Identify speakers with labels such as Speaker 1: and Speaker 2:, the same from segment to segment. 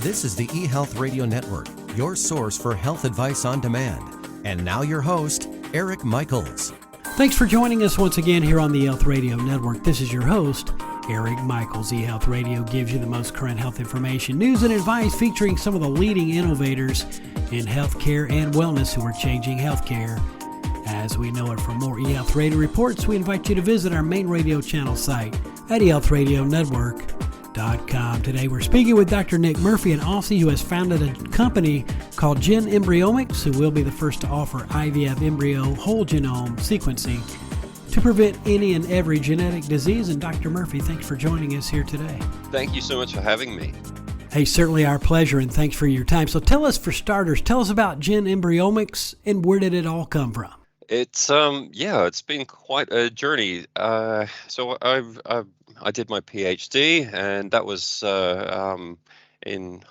Speaker 1: This is the eHealth Radio Network, your source for health advice on demand. And now your host, Eric Michaels.
Speaker 2: Thanks for joining us once again here on the eHealth Radio Network. This is your host, Eric Michaels. eHealth Radio gives you the most current health information, news, and advice featuring some of the leading innovators in healthcare and wellness who are changing healthcare as we know it. For more eHealth Radio reports, we invite you to visit our main radio channel site at eHealthRadioNetwork.com. Today we're speaking with Dr. Nick Murphy, an Aussie who has founded a company called Gen Embryyomics, who will be the first to offer IVF embryo whole genome sequencing to prevent any and every genetic disease. And Dr. Murphy, thanks for joining us here today.
Speaker 3: Thank you so much for having me.
Speaker 2: Hey, certainly our pleasure, and thanks for your time. So tell us, for starters, tell us about Gen Embryyomics and where did it all come from?
Speaker 3: It's it's been quite a journey. So I did my PhD, and that was in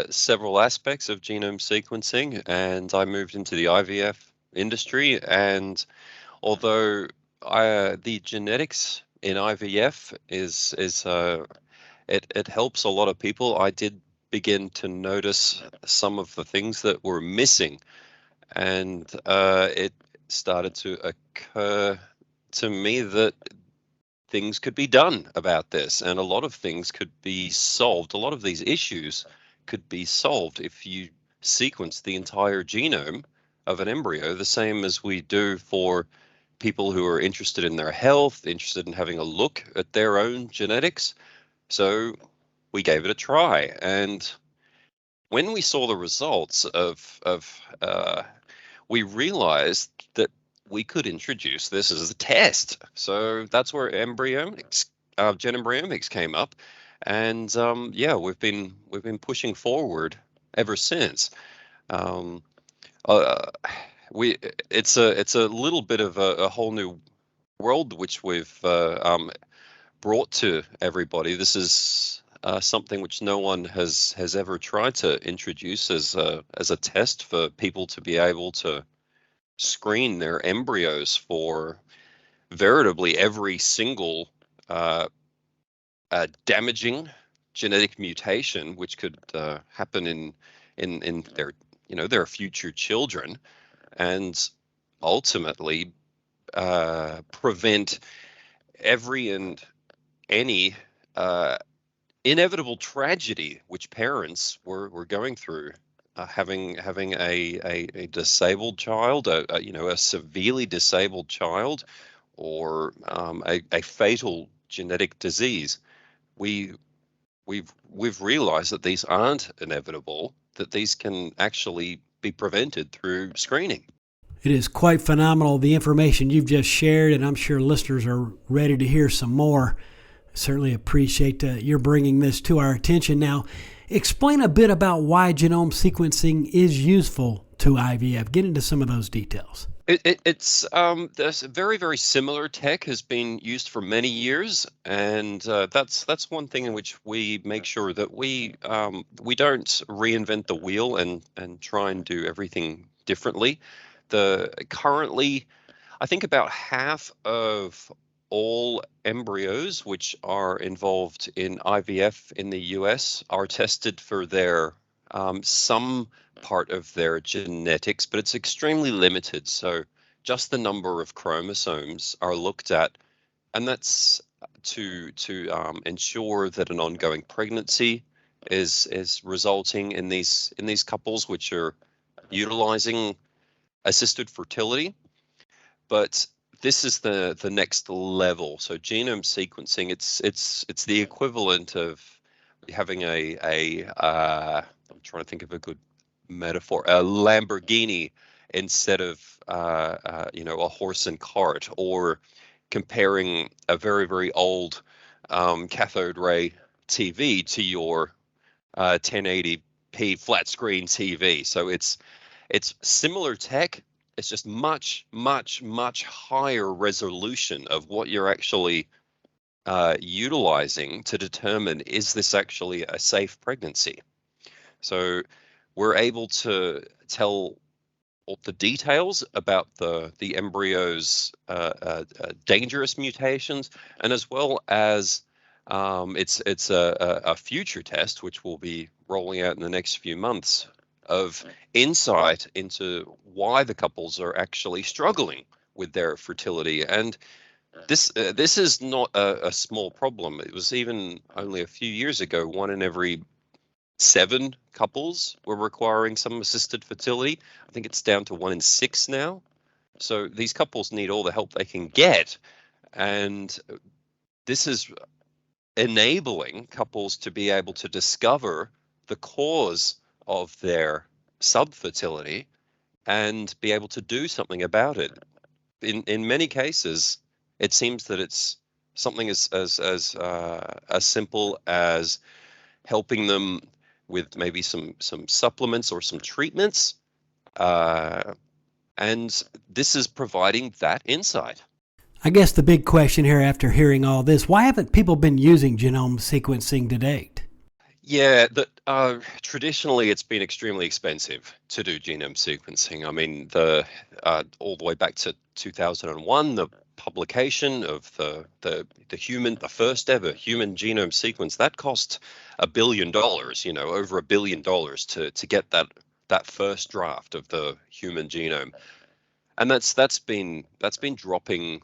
Speaker 3: several aspects of genome sequencing, and I moved into the IVF industry. And although the genetics in IVF it helps a lot of people, I did begin to notice some of the things that were missing. And it started to occur to me that things could be done about this, and a lot of things could be solved. A lot of these issues could be solved if you sequence the entire genome of an embryo, the same as we do for people who are interested in their health, interested in having a look at their own genetics. So we gave it a try, and when we saw the results we realized that we could introduce this as a test. So that's where embryonics, Gen Embryyomics came up, and we've been pushing forward ever since. It's a little bit of a whole new world which we've brought to everybody. This is something which no one has ever tried to introduce as a test for people to be able to screen their embryos for veritably every single damaging genetic mutation which could happen in their future children, and ultimately prevent every and any inevitable tragedy which parents were going through, having a disabled child, a severely disabled child, or a fatal genetic disease. We've realized that these aren't inevitable, that these can actually be prevented through screening.
Speaker 2: It is quite phenomenal, the information you've just shared, and I'm sure listeners are ready to hear some more. Certainly appreciate your bringing this to our attention. Now, explain a bit about why genome sequencing is useful to IVF. Get into some of those details.
Speaker 3: It's this very, very similar tech has been used for many years, and that's one thing in which we make sure that we don't reinvent the wheel and try and do everything differently. Currently, I think about half of all embryos which are involved in IVF in the US are tested for their some part of their genetics, but it's extremely limited. So just the number of chromosomes are looked at, and that's to ensure that an ongoing pregnancy is resulting in these couples which are utilizing assisted fertility. But this is the next level. So genome sequencing, it's the equivalent of having I'm trying to think of a good metaphor, a Lamborghini instead of a horse and cart, or comparing a very, very old cathode ray TV to your 1080p flat screen TV. So it's similar tech. It's just much, much, much higher resolution of what you're actually utilizing to determine, is this actually a safe pregnancy? So we're able to tell all the details about the embryo's dangerous mutations, and as well as It's a future test which will be rolling out in the next few months of insight into why the couples are actually struggling with their fertility. And this is not a small problem. It was even only a few years ago, 1 in every 7 couples were requiring some assisted fertility. I think it's down to 1 in 6 now. So these couples need all the help they can get. And this is enabling couples to be able to discover the cause of their subfertility and be able to do something about it. In many cases, it seems that it's something as simple as helping them with maybe some supplements or some treatments, and this is providing that insight.
Speaker 2: I guess the big question here after hearing all this, why haven't people been using genome sequencing to date?
Speaker 3: Yeah, traditionally it's been extremely expensive to do genome sequencing. I mean, all the way back to 2001, the publication of the first ever human genome sequence, that cost $1 billion. Over $1 billion to get that first draft of the human genome, and that's been dropping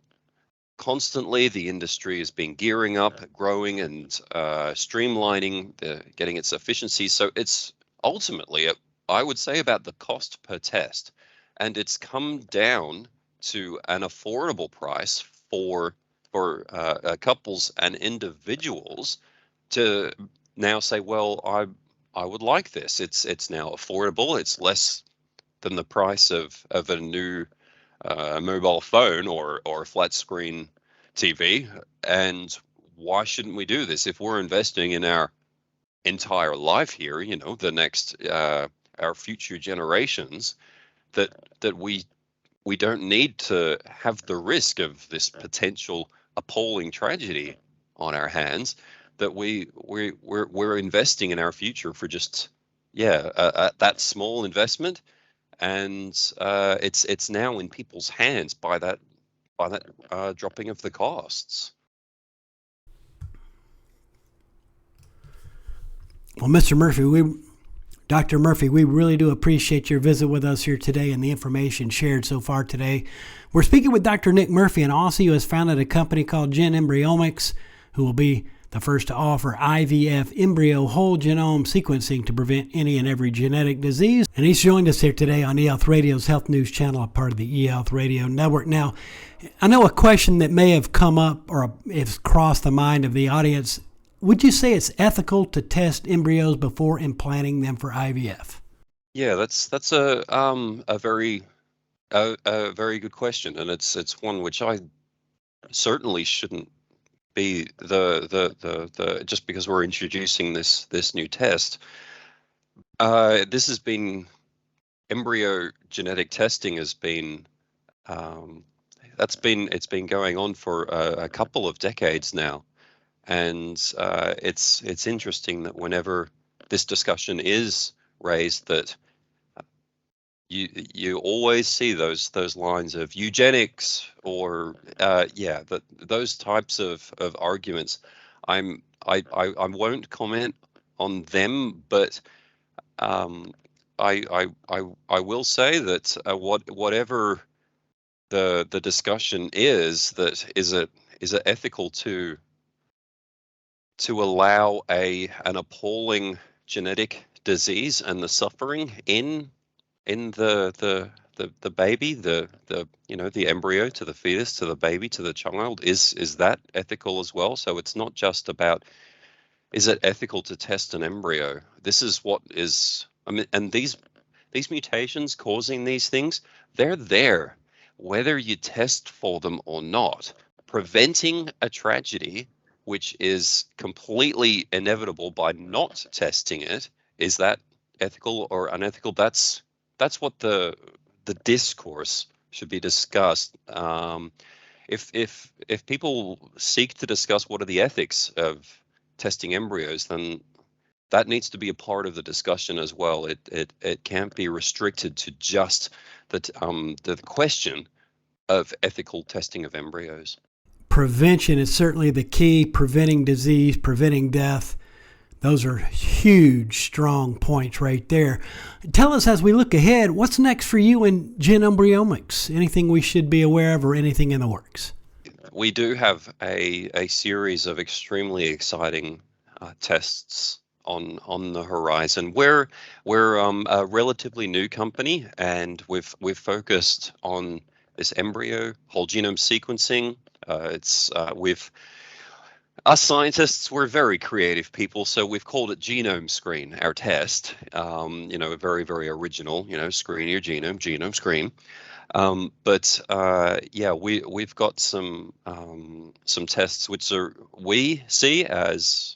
Speaker 3: constantly. The industry has been gearing up, growing, and streamlining, getting its efficiency. So it's ultimately, I would say, about the cost per test, and it's come down to an affordable price for couples and individuals to now say, well, I would like this. It's now affordable. It's less than the price of a new mobile phone or a flat screen TV. And why shouldn't we do this if we're investing in our entire life here? The next our future generations, that we don't need to have the risk of this potential appalling tragedy on our hands. That we're investing in our future for just that small investment. And it's now in people's hands by that dropping of the costs.
Speaker 2: Well, Dr. Murphy, we really do appreciate your visit with us here today and the information shared so far today. We're speaking with Dr. Nick Murphy, an Aussie who has founded a company called Gen Embryyomics, who will be the first to offer IVF embryo whole genome sequencing to prevent any and every genetic disease. And he's joined us here today on eHealth Radio's Health News Channel, a part of the eHealth Radio Network. Now, I know a question that may have come up or has crossed the mind of the audience. Would you say it's ethical to test embryos before implanting them for IVF?
Speaker 3: Yeah, that's a very good question, and it's one which I certainly shouldn't be the just because we're introducing this new test. This has been embryo genetic testing has been it's been going on for a couple of decades now, and it's interesting that whenever this discussion is raised, that you always see those lines of eugenics or those types of arguments. I won't comment on them, but I will say that whatever the discussion is, that is it ethical to allow an appalling genetic disease and the suffering in the baby, the embryo, to the fetus, to the baby, to the child, is that ethical as well? So it's not just about, is it ethical to test an embryo? This is what is, I mean, and these mutations causing these things, they're there whether you test for them or not. Preventing a tragedy which is completely inevitable by not testing it, is that ethical or unethical? That's what the discourse should be discussed. If people seek to discuss what are the ethics of testing embryos, then that needs to be a part of the discussion as well. It can't be restricted to just the question of ethical testing of embryos.
Speaker 2: prevention is certainly the key, preventing disease, preventing death. Those are huge, strong points right there. Tell us, as we look ahead, what's next for you in Gen Embryyomics? Anything we should be aware of or anything in the works?
Speaker 3: We do have a series of extremely exciting tests on the horizon. We're a relatively new company, and we've focused on this embryo whole genome sequencing. Us scientists, we're very creative people, so we've called it GenomeScreen, our test. Very, very original, screen your genome, GenomeScreen. We've got some tests which we see as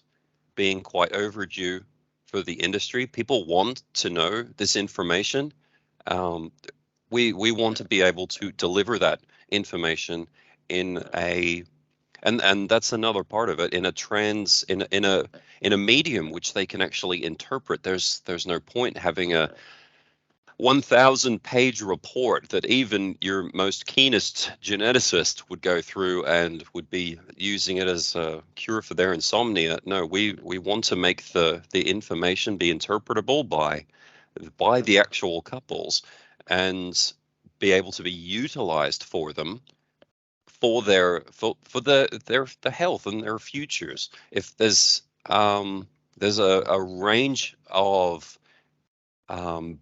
Speaker 3: being quite overdue for the industry. People want to know this information. We want to be able to deliver that information in a and that's another part of it, in a medium which they can actually interpret. There's no point having a 1,000-page report that even your most keenest geneticist would go through and would be using it as a cure for their insomnia. No, we want to make the information be interpretable by the actual couples and be able to be utilized for them for their health and their futures. If there's a range of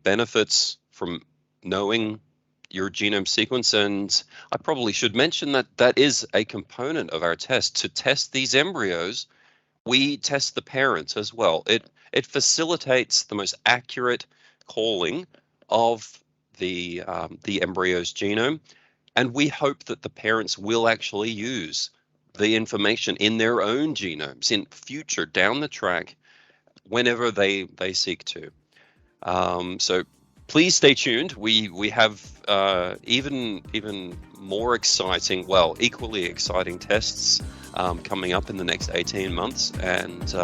Speaker 3: benefits from knowing your genome sequence, and I probably should mention that is a component of our test. To test these embryos, we test the parents as well. It facilitates the most accurate calling of the embryo's genome, and we hope that the parents will actually use the information in their own genomes in future, down the track, whenever they seek to. So please stay tuned. We have even more exciting, equally exciting tests coming up in the next 18 months, and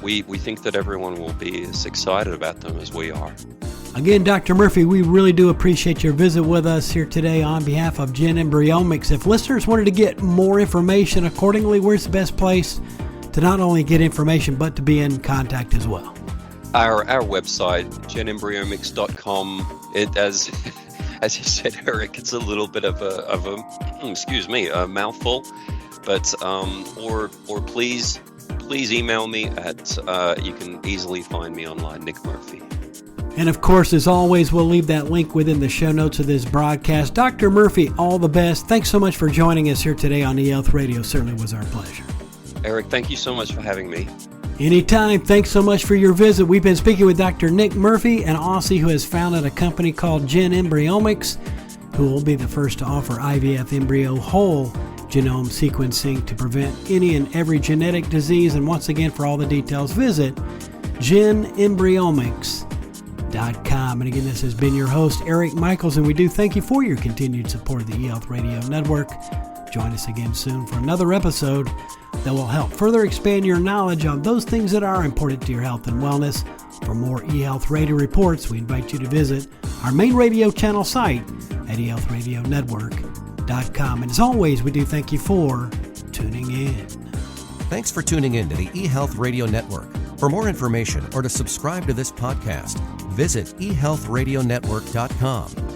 Speaker 3: we think that everyone will be as excited about them as we are.
Speaker 2: Again, Dr. Murphy, we really do appreciate your visit with us here today on behalf of Gen Embryyomics. If listeners wanted to get more information accordingly, where's the best place to not only get information but to be in contact as well?
Speaker 3: Our website, genembryomix.com. It, as you said, Eric, it's a little bit of a mouthful, but or please email me at you can easily find me online, Nick Murphy.
Speaker 2: And of course, as always, we'll leave that link within the show notes of this broadcast. Dr. Murphy, all the best. Thanks so much for joining us here today on eHealth Radio. Certainly was our pleasure.
Speaker 3: Eric, thank you so much for having me.
Speaker 2: Anytime. Thanks so much for your visit. We've been speaking with Dr. Nick Murphy, an Aussie who has founded a company called Gen Embryyomics, who will be the first to offer IVF embryo whole genome sequencing to prevent any and every genetic disease. And once again, for all the details, visit GenomeScreen.com. And again, this has been your host, Eric Michaels, and we do thank you for your continued support of the eHealth Radio Network. Join us again soon for another episode that will help further expand your knowledge on those things that are important to your health and wellness. For more eHealth Radio reports, we invite you to visit our main radio channel site at eHealthRadioNetwork.com. And as always, we do thank you for tuning in.
Speaker 1: Thanks for tuning in to the eHealth Radio Network. For more information or to subscribe to this podcast, visit eHealthRadioNetwork.com.